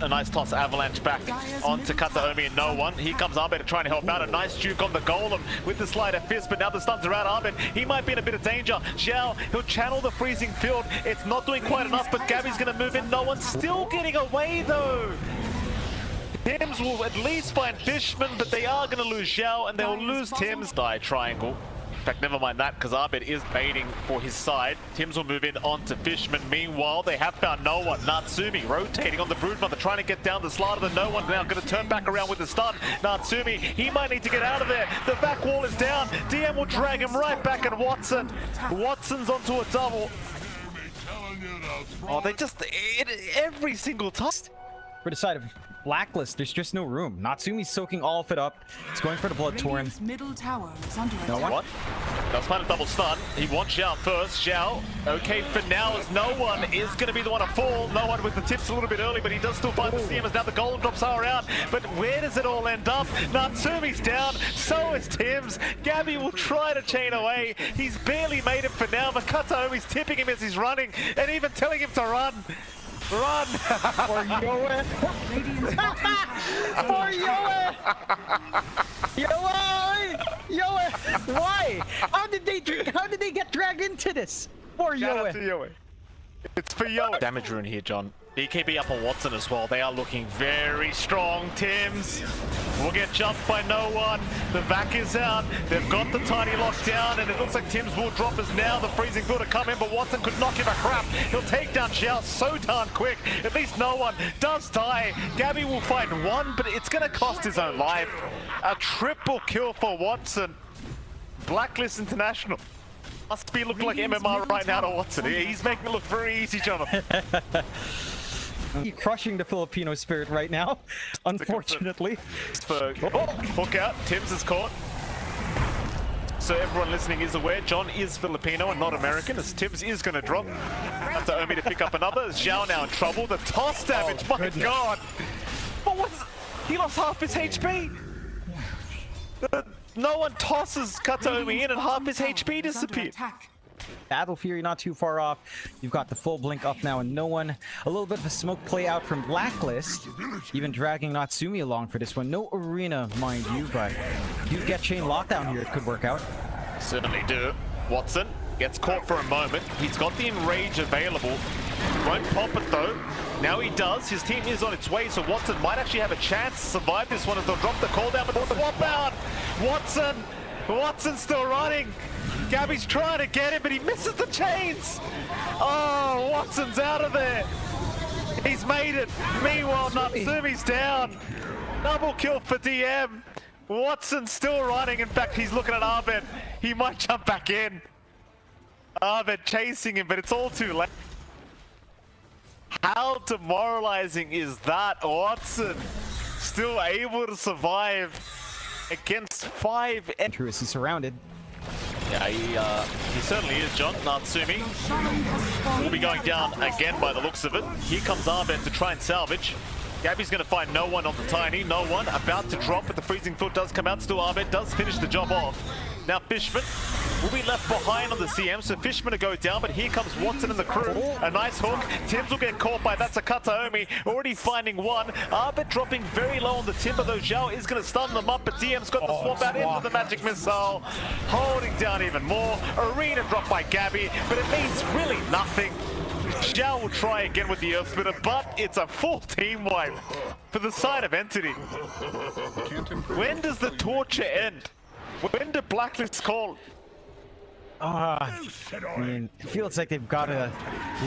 A nice toss, Avalanche back onto Kataomi and no one. Here comes Abed to try and help out. A nice juke on the golem with the sleight of fist, but now the stuns are out. Abed, he might be in a bit of danger. Xiao, he'll channel the freezing field. It's not doing quite enough, but Gabby's going to move in. No one's still getting away though. Tims will at least find Fishman, but they are going to lose Xiao and they'll lose Tims. Die triangle. In fact, never mind that, because Abed is baiting for his side. Tims will move in onto Fishman. Meanwhile, they have found no one. Natsumi rotating on the Broodmother, trying to get down the slide of the no one. Now going to turn back around with the stun. Natsumi, he might need to get out of there. The back wall is down. DM will drag him right back, and Watson's onto a double. Oh, they just, every single time. For the side of Blacklist, there's just no room. Natsumi's soaking all of it up. He's going for the Blood Torn. Middle tower is under No one. What? That's fine, a double stun. He wants Xiao first. Xiao, okay for now, as no one is going to be the one to fall. No one with the tips a little bit early, but he does still find the CM as now the golden drops are out. But where does it all end up? Natsumi's down, so is Tims. Gabby will try to chain away. He's barely made it for now, but Kataomi's tipping him as he's running and even telling him to run. Run! For Yoe! For Yoe! Yoe! Why? How did they get dragged into this? For Shout out Yoe! to Yoe. It's for Yoe. Damage rune here, John. BKB up on Watson as well. They are looking very strong. Tims will get jumped by no one. The vac is out. They've got the tiny locked down, and it looks like Tims will drop as now the freezing field to come in, but Watson could not give a crap. He'll take down Xiao so darn quick. At least no one does die. Gabby will find one, but it's going to cost his own life. A triple kill for Watson. Blacklist International. Must be looking like MMR right now to Watson. He's making it look very easy, Jonathan. He's crushing the Filipino spirit right now, unfortunately. Hook out. Tims is caught. So everyone listening is aware, John is Filipino and not American, as Tims is going to drop. That's Omi to pick up another. Xiao now in trouble. The toss damage, my God. But what's... He lost half his HP. No one tosses Kataomi in and half his HP disappeared. Battle Fury not too far off. You've got the full blink up now and no one. A little bit of a smoke play out from Blacklist. Even dragging Natsumi along for this one. No arena, mind you, but you get chain lockdown here. It could work out. Certainly do. Watson gets caught for a moment. He's got the Enrage available. Won't pop it though. Now he does. His team is on its way, so Watson might actually have a chance to survive this one as they'll drop the call down, but the swap out. Watson's still running. Gabby's trying to get him, but he misses the chains. Oh, Watson's out of there. He's made it. Meanwhile, Natsumi's down. Double kill for DM. Watson's still running. In fact, he's looking at Abed. He might jump back in. Abed chasing him, but it's all too late. How demoralizing is that? Watson still able to survive against 5. Truist is surrounded. Yeah, he certainly is, John. Natsumi will be going down again by the looks of it. Here comes Abed to try and salvage. Gabby's going to find no one on the tiny. No one about to drop, but the freezing foot does come out. Still Abed does finish the job off. Now Fishman will be left behind on the CM, so Fishman to go down, but here comes Watson and the crew. A nice hook. Tims will get caught by that's a Kataomi, already finding one. Abed dropping very low on the timber, though Xiao is going to stun them up, but DM's got the swap out into the magic missile, holding down even more. Arena dropped by Gabby, but it means really nothing. Xiao will try again with the Earth Splitter, but it's a full team wipe for the side of Entity. When does the torture end? When do Blacklist call? I mean, it feels like they've got to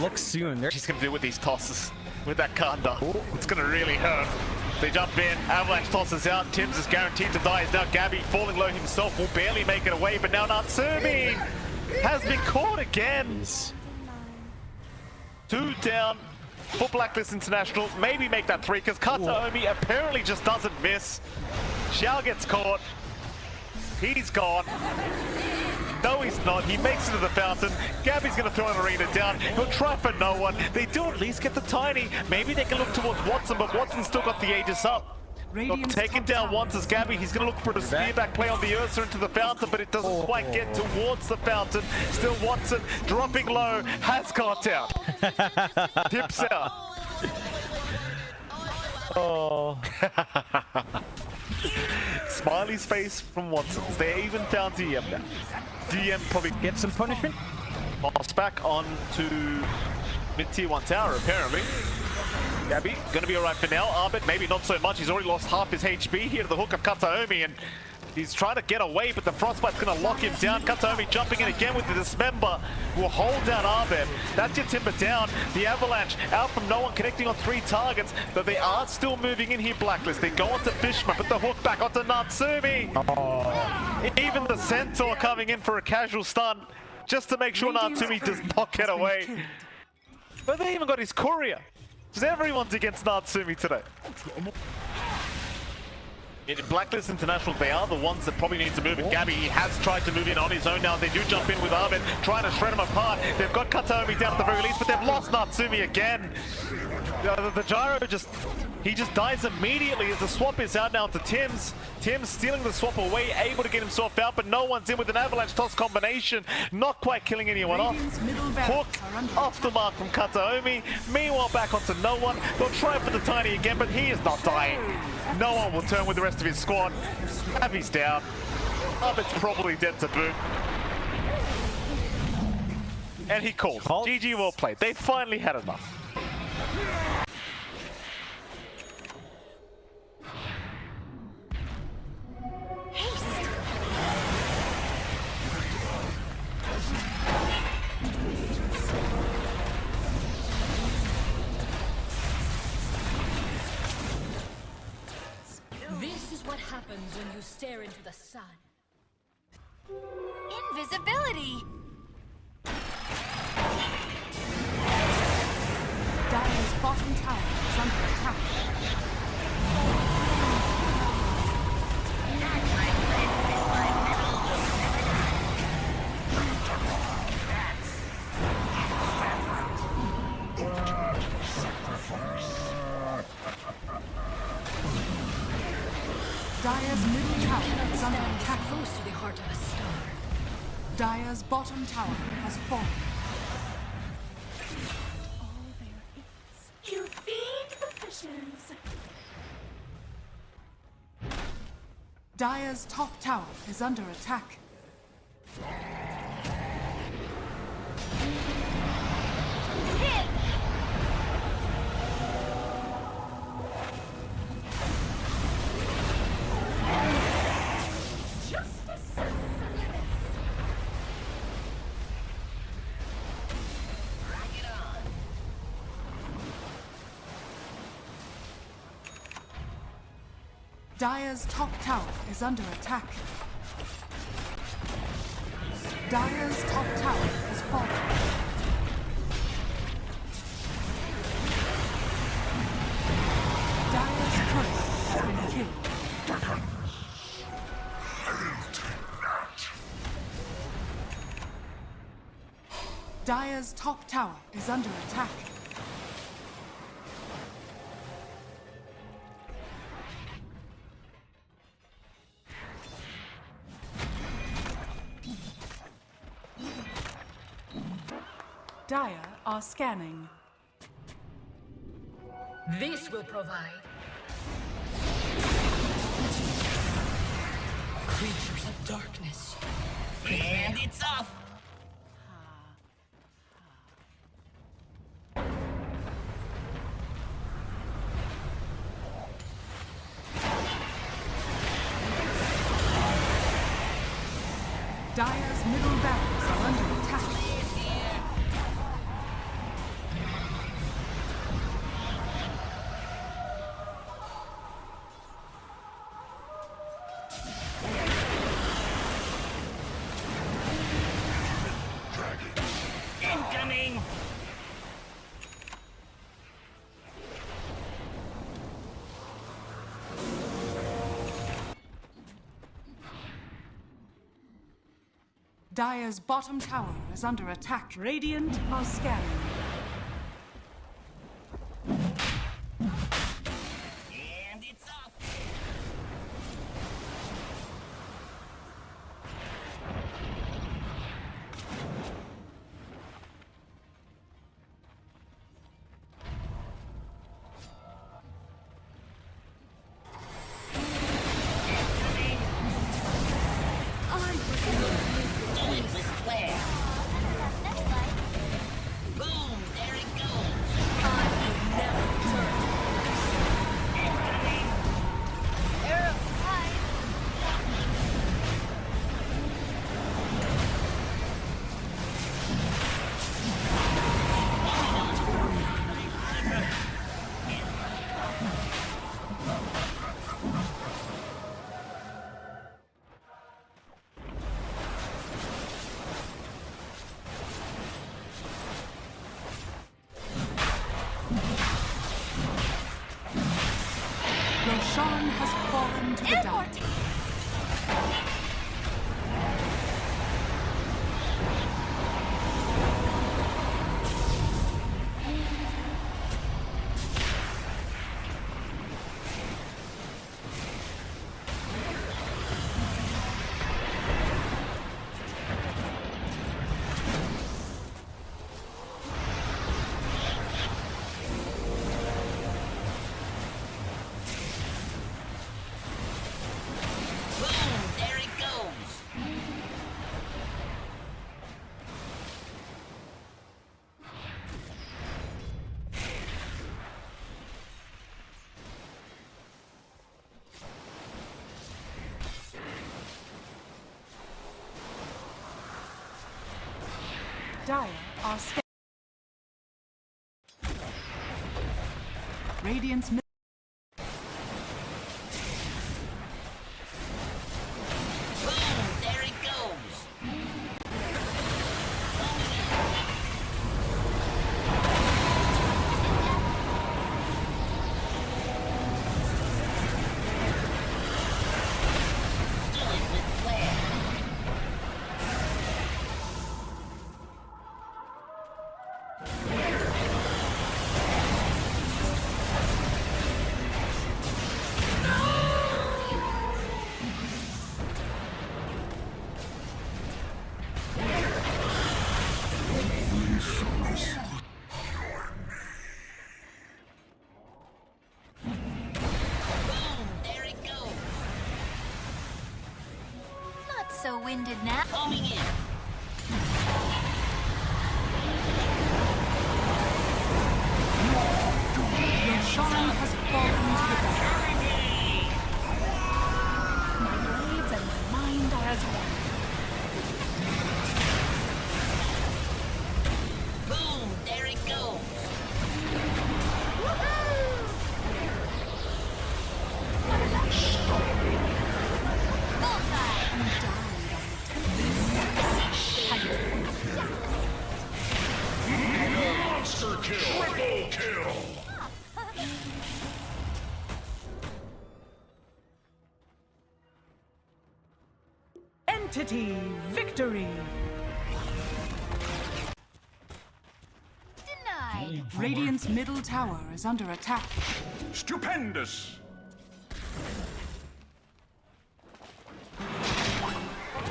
look soon. She's going to do with these tosses, with that Kanda. It's going to really hurt. They jump in, Avalanche tosses out, Tims is guaranteed to die. Is now Gabby falling low himself, will barely make it away, but now Natsumi has been caught again. 2 down for Blacklist International. Maybe make that 3, because Kataomi apparently just doesn't miss. Xiao gets caught. He's gone. No, he's not. He makes it to the fountain. Gabby's going to throw an arena down. He'll try for no one. They do at least get the tiny. Maybe they can look towards Watson, but Watson's still got the Aegis up. Taken down once as Gabby. He's going to look for the spear back play on the Ursa into the fountain, but it doesn't quite get towards the fountain. Still Watson dropping low. Has got out. Tips out. Oh. Smiley's face from Watson's. They're even down DM now. DM probably Get some punishment? bounce back on to mid-tier 1 tower, apparently. Gabby, gonna be alright for now. Arbit, maybe not so much. He's already lost half his HP here to the hook of Kataomi, and he's trying to get away, but the Frostbite's gonna lock him down. Kataomi jumping in again with the Dismember will hold down Arbit. That's your Timber down. The Avalanche out from no one, connecting on 3 targets, but they are still moving in here, Blacklist. They go onto Fishman, but the hook back onto Natsumi. Oh. Even the Centaur coming in for a casual stun, just to make sure Natsumi does not get away. But they even got his courier. Just everyone's against Natsumi today. In Blacklist International, they are the ones that probably need to move, and Gabby has tried to move in on his own now. They do jump in with Arbit, trying to shred him apart. They've got Kataomi down at the very least, but they've lost Natsumi again. The Gyro he just dies immediately as the swap is out now to Tim's. Tim's stealing the swap away, able to get himself out, but no one's in with an Avalanche toss combination. Not quite killing anyone off. Hook off the mark from Kataomi. Meanwhile, back onto no one. They'll try for the Tiny again, but he is not dying. No one will turn with the rest of his squad. Abby's down. Arbit's probably dead to boot. And he calls. GG, well played. They finally had enough. This is what happens when you stare into the sun. Invisibility! Dire's bottom tower is under attack. Dire's middle tower is under attack. Close to the heart of a star. Dire's bottom tower has fallen. All there is. You feed the fishes. Dire's top tower is under attack. Dire's top tower is under attack. Dire's top tower has fallen. Dire's turret has been killed. Dire's top tower is under attack. Dire are scanning. This will provide. Creatures of darkness. And it's off! Dire's middle barracks are under attack. Incoming! Dire's bottom tower is under attack. Radiant are scanning. And it's off! Roshan has fallen to the dark. Dire are scared. Radiant's mid. There it goes. Do it with flair. There it goes. Not so winded now. Coming in. Roshan has fallen to the dark. My blades and my mind are as one. Boom, there it goes. Entity victory. Denied. Radiant's middle tower is under attack. Stupendous!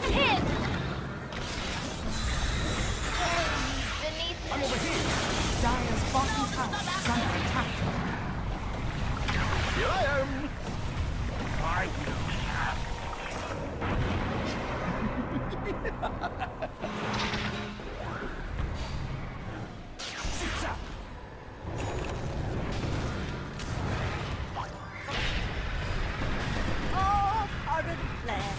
Hit. Beneath the Dire's bottom tower is under attack. Here I am! I all part of the plan.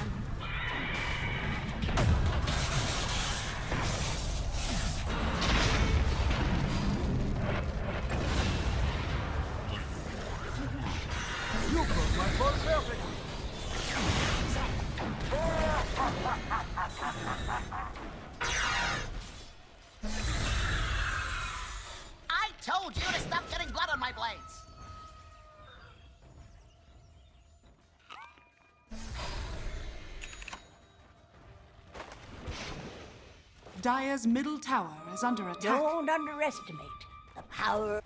I told you to stop getting blood on my blades. Dire's middle tower is under attack. Don't underestimate the power.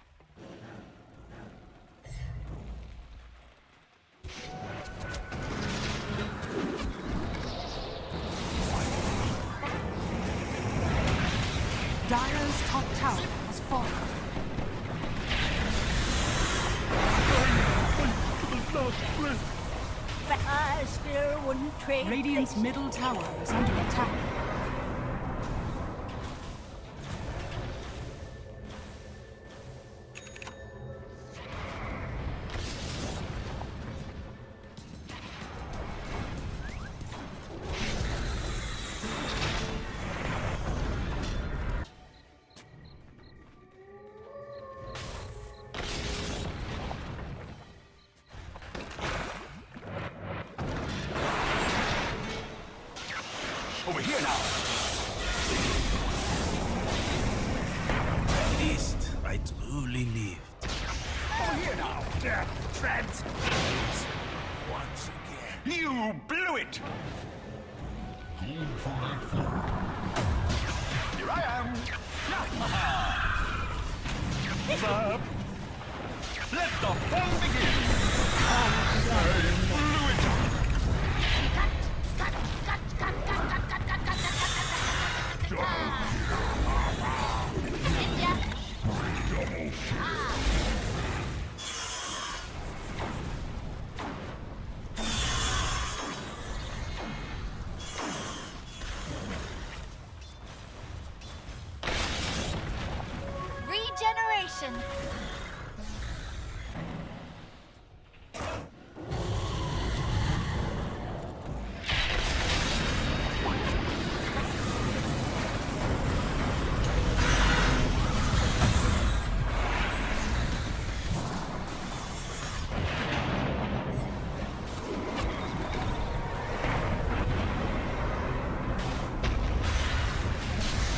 Dire's top tower has fallen. But I still wouldn't trade. Radiant's places. middle tower is under attack. Over here now! At least I truly lived. Over here now! Death treads once again. You blew it! Here I am! Up. Let the fun begin! Blew it! Regeneration.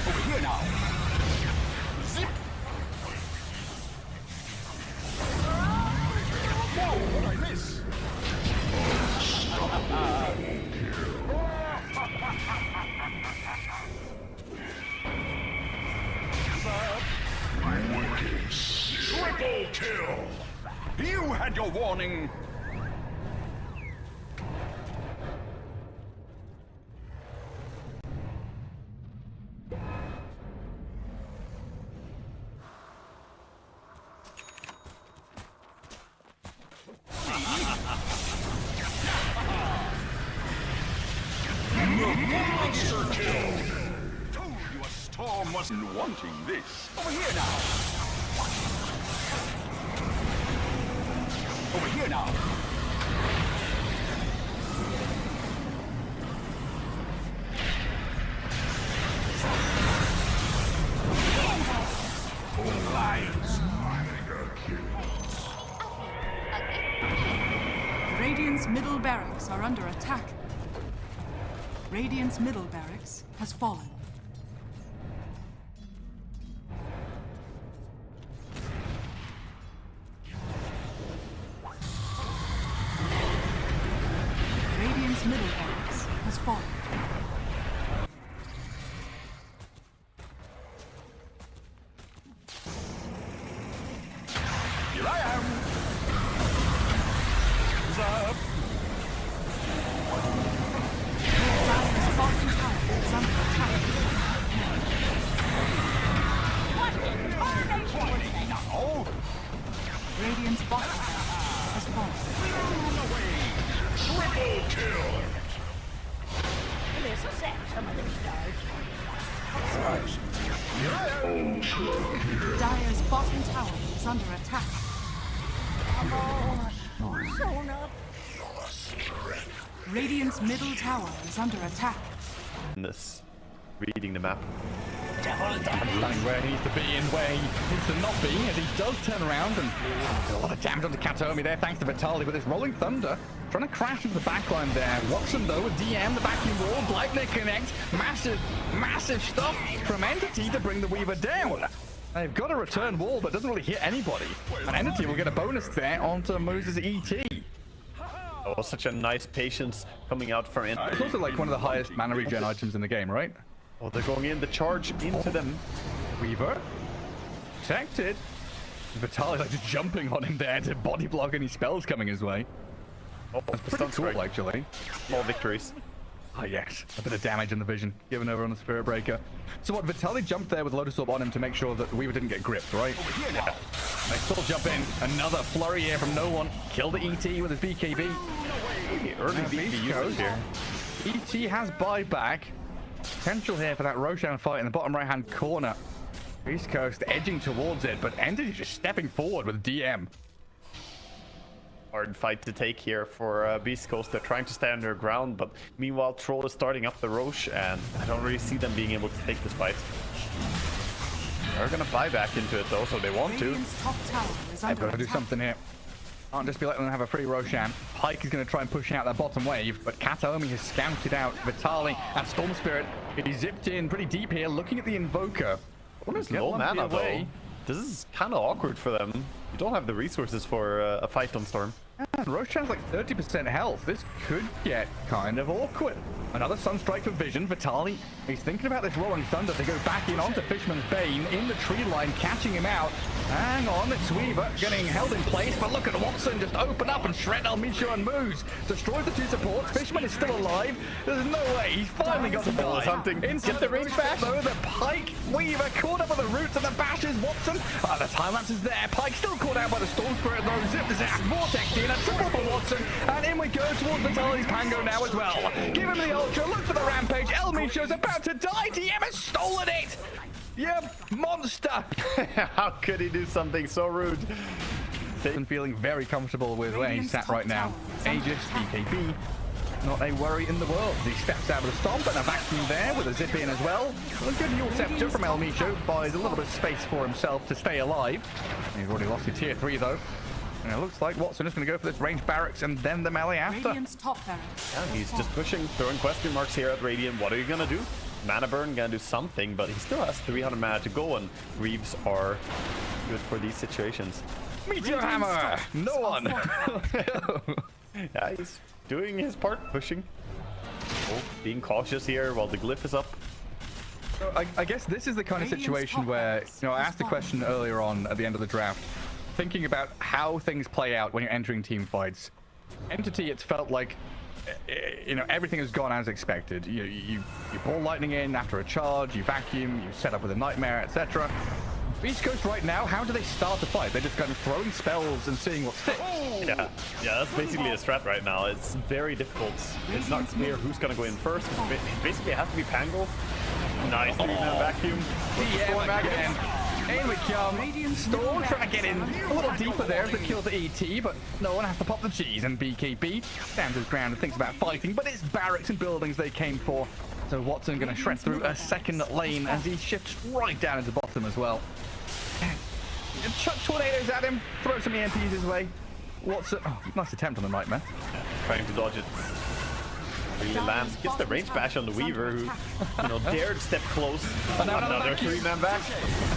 Over here now! Zip! Whoa, what I miss? Triple kill! You had your warning! Monster kill! Told you a storm wasn't wanting this. Over here now! Over here now! Lions! Radiant's middle barracks are under attack. Radiant's middle barracks has fallen. Radiant's middle barracks has fallen. Here I am! Up! Dire's bottom tower is under attack. Now! Radiant's bottom tower has fallen. Triple kill! This'll set some of these guards. Dire's bottom tower is under attack. Come on. Sewn up. Radiant's middle tower is under attack. This. Reading the map. Understanding where he needs to be and where he needs to not be, as he does turn around and a lot of damage onto Kataomi there, thanks to Vitali with his Rolling Thunder. Trying to crash into the backline there. Watson though with DM, the vacuum wall, Blightner connect. Massive stuff from Entity to bring the Weaver down. They've got a return wall, but doesn't really hit anybody. And Entity will get a bonus there onto Moses ET. Oh, such a nice patience coming out for Entity. It's also like one of the highest mana regen items in the game, right? Oh, they're going in the charge into them. Weaver protected. Vitali like just jumping on him there to body block any spells coming his way. Oh, That's pretty cool, actually. Small victories. Ah, yes. A bit of damage in the vision given over on the Spirit Breaker. So what, Vitali jumped there with Lotus Orb on him to make sure that Weaver didn't get gripped, right? Yeah. They still jump in. Another flurry here from no one. Kill the ET with his BKB. Early Beast BB goes. usage here. ET has buyback. Potential here for that Roshan fight in the bottom right-hand corner. East Coast edging towards it, but Entity just stepping forward with DM. Hard fight to take here for Beast Coast. They're trying to stay on their ground, but meanwhile Troll is starting up the Roche, and I don't really see them being able to take this fight. They're gonna buy back into it though, so they want to. Radiant's top tower is I've under got to do attack. something here. Can't just be letting them have a free Roshan. Pike is going to try and push out that bottom wave, but Kataomi has scouted out Vitali and Storm Spirit. He zipped in pretty deep here, looking at the Invoker. Almost Get low lumpy mana away. this is kind of awkward for them. You don't have the resources for a fight on Storm. And Roshan's like 30% health. This could get kind of awkward. Another Sunstrike for Vision. Vitali, he's thinking about this Rolling Thunder to go back in onto Fisherman's Bane in the tree line, catching him out. Hang on, it's Weaver getting held in place, but look at Watson just open up and shred El Micho and moves. Destroys the two supports. Fisherman is still alive. There's no way. He's finally got the ball. Hunting. Get the range bash. Though the Pike, Weaver caught up with the roots and the bashes. Watson. The time lapse is there. Pike still caught out by the Storm Spirit though. Zip the zap. Vortex in a triple for Watson. And in we go towards Vitali's Pango now as well. Give him the ultra. Look for the rampage. El Micho's about to die. TM has stolen it. Yep, monster. How could he do something so rude? I'm feeling very comfortable with where he's sat right now. Aegis, BKB, not a worry in the world. He steps out of the stomp and a vacuum there with a zip in as well. A good Yule Scepter from El Micho buys a little bit of space for himself to stay alive. He's already lost his tier 3 though. And it looks like Watson is going to go for this range barracks and then the melee after. Radiant's top barracks. Yeah, he's just pushing, throwing question marks here at Radiant. What are you gonna do? Mana burn, gonna do something, but he still has 300 mana to go, and Reaves are good for these situations. Meteor Hammer! No one! Yeah, he's doing his part, pushing. Oh, being cautious here while the glyph is up. So I guess this is the kind of situation where, you know, I asked the question earlier on at the end of the draft, thinking about how things play out when you're entering team fights. Entity, it's felt like, you know, everything has gone as expected. You pull lightning in after a charge, you vacuum, you set up with a nightmare, etc. Beast Coast right now, how do they start the fight? They're just kind of throwing spells and seeing what sticks. Yeah, that's basically a strat right now. It's very difficult. It's not clear who's gonna go in first. Basically, it has to be Pango. Nice vacuum. DM again. In we come. Storm trying to get in a little deeper there to kill the ET, but no one has to pop the cheese. And BKB stands his ground and thinks about fighting, but it's barracks and buildings they came for. So Watson going to shred through a second lane as he shifts right down into bottom as well. Chuck tornadoes at him, throw some EMPs his way. Watson, oh, nice attempt on the nightmare. Trying to dodge it. Really lands, gets the range bash on the Weaver, who, you know, dared step close. Another 3-man back.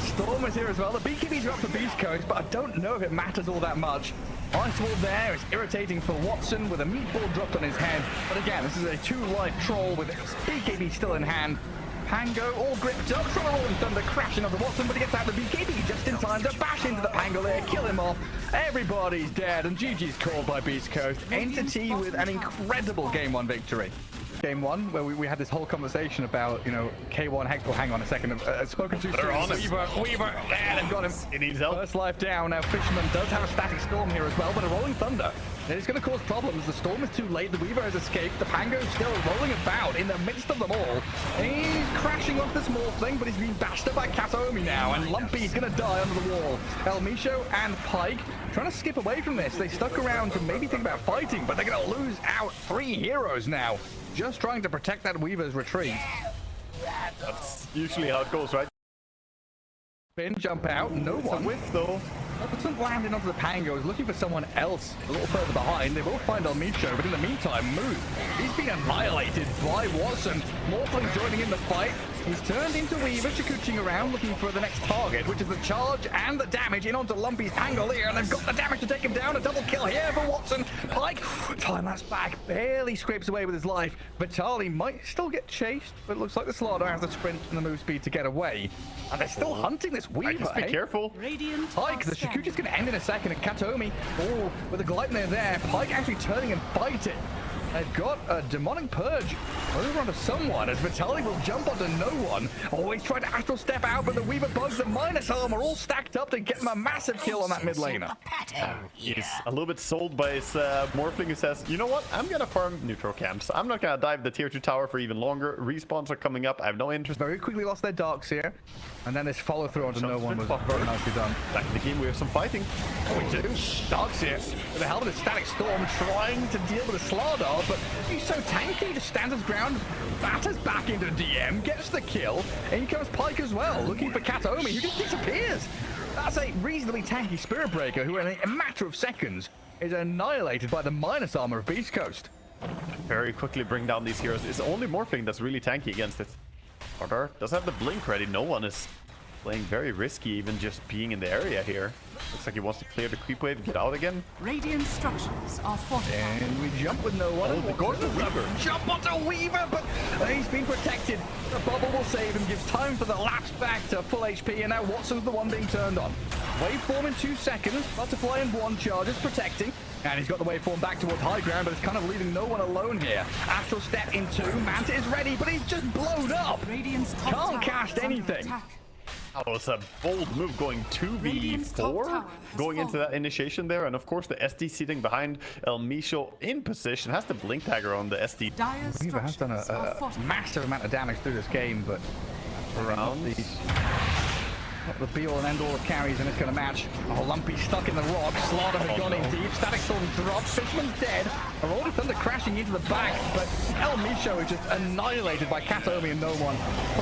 Storm is here as well. The BKBs are up for Beast Coast, but I don't know if it matters all that much. Ice Wall there is irritating for Watson with a meatball dropped on his head. But again, this is a 2-life troll with BKB still in hand. Pango all gripped up, trying to roll in thunder, crashing onto Watson, but he gets out the BKB just in time to bash into the Pango there, kill him off. Everybody's dead, and GG's called by Beast Coast. Entity with an incredible Game 1 victory. Game 1, where we had this whole conversation about, you know, K1 Hex. Well, hang on a second. Spoken to Weaver, there, they've got him. He needs help. First life down. Now, Fisherman does have a static storm here as well, but a rolling thunder. It's going to cause problems. The storm is too late. The Weaver has escaped. The Pango's still rolling about in the midst of them all. He's crashing off the small thing, but he's being bashed up by Kataomi now, and Lumpy's going to die under the wall. El Micho and Pike trying to skip away from this. They stuck around to maybe think about fighting, but they're going to lose out 3 heroes now. Just trying to protect that Weaver's retreat. That's usually how it goes, right? Spin, jump out, no one. Whiff though. Doesn't land in onto the Pango, is looking for someone else a little further behind. They will find El Micho, but in the meantime, Moose, he's been annihilated by Watson. Morphling joining in the fight. He's turned into Weaver, shakooching around, looking for the next target, which is the charge and the damage in onto Lumpy's Pangolier, and they've got the damage to take him down. A double kill here for Watson. Pike, time lapse back, barely scrapes away with his life. Vitali might still get chased, but it looks like the Slardar has the sprint and the move speed to get away. And they're still hunting this Weaver. Just be careful. Radiant Pike, the Shakoochi's going to end in a second, and Kataomi, oh, with a Gleipnir there. Pike actually turning and fighting. They've got a Demonic Purge over onto someone as Vitali will jump onto no one. Always trying to astral step out, but the Weaver bugs, the minus armor all stacked up to get him a massive kill on that mid laner. He's a little bit sold by his Morphling, who says, you know what, I'm gonna farm neutral camps. I'm not gonna dive the tier 2 tower for even longer. Respawns are coming up. I have no interest. Very quickly lost their darks here. And then this follow through onto no one was very nicely done. Back in the game, we have some fighting. Oh, we do. Darks here with a helmet of Static Storm trying to deal with a Slardar, but he's so tanky, just stands his ground, batters back into DM, gets the kill. In comes Pike as well, looking for Kataomi, who just disappears. That's a reasonably tanky Spirit Breaker, who in a matter of seconds is annihilated by the minus armor of Beast Coast. Very quickly bring down these heroes. It's only Morphling that's really tanky against it. Slardar does have the blink ready. No one is playing very risky, even just being in the area here. Looks like he wants to clear the creep wave, get out again. Radiant structures are fortified. And we jump with no one. Oh, the Gordon Weaver. Jump onto Weaver, but he's been protected. The bubble will save him, gives time for the lapse back to full HP, and now Watson's the one being turned on. Waveform in 2 seconds, Butterfly in 1, charges protecting. And he's got the waveform back towards high ground, but it's kind of leaving no one alone here. Astral Step in 2, Manta is ready, but he's just blown up. Radiant's top Can't tower cast is under anything. attack. Oh, it's a bold move going Radiant's top 2v4, tower has going into fallen. that initiation there. And of course, the SD sitting behind El Micho in position, has the blink dagger on the SD. Dire's Weaver has done structures are a fortified. massive amount of damage through this game, but Around. not the be-all and end-all of carries in this kind of match. Oh, Lumpy stuck in the rock. Slaughter has gone in deep. Static Storm dropped. Fishman's dead. A Rolling Thunder crashing into the back, but El Micho is just annihilated by Kataomi and no one.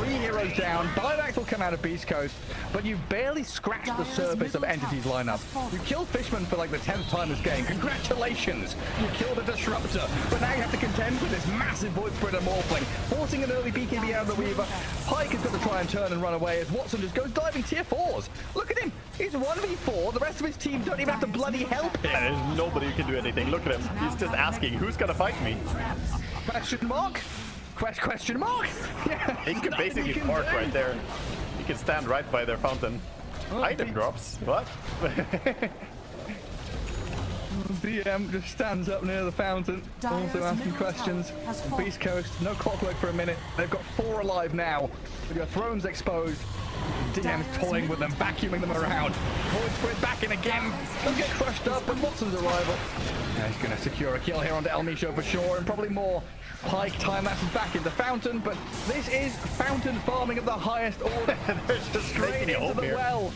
3 heroes down. Dievax will come out of Beast Coast, but you've barely scratched the surface of Entity's lineup. You killed Fishman for like the 10th time this game. Congratulations! You killed a Disruptor, but now you have to contend with this massive Void Spreader Morphling, forcing an early BKB out of the Weaver. Pike has got to try and turn and run away as Watson just goes diving tier 4s. Look at him! He's 1v4. The rest of his team don't even have to bloody help him. There's nobody who can do anything. Look at him. He's just asking, who's gonna fight me? Question mark? Question mark? Yeah. He can basically He can park do. right there. He can stand right by their fountain. Item drops. What? BM just stands up near the fountain, also asking questions. Beast Coast, no clockwork for a minute. They've got 4 alive now. With your thrones exposed. DM's toying with them, vacuuming them around. Void Spread back in again. They'll get crushed up with Watson's arrival. Now he's going to secure a kill here onto El Micho for sure, and probably more. Pike time lapses back into Fountain, but this is Fountain farming of the highest order. They're just Straight making it into home the here. well.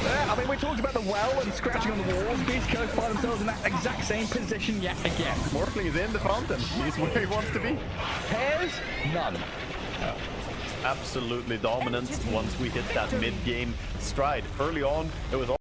Yeah, I mean, we talked about the well and scratching on the walls. Beast Coast find themselves in that exact same position yet again. Morphling is in the fountain. He's where he wants to be. Pairs? None. Absolutely dominant once we hit that mid-game stride. Early on, it was all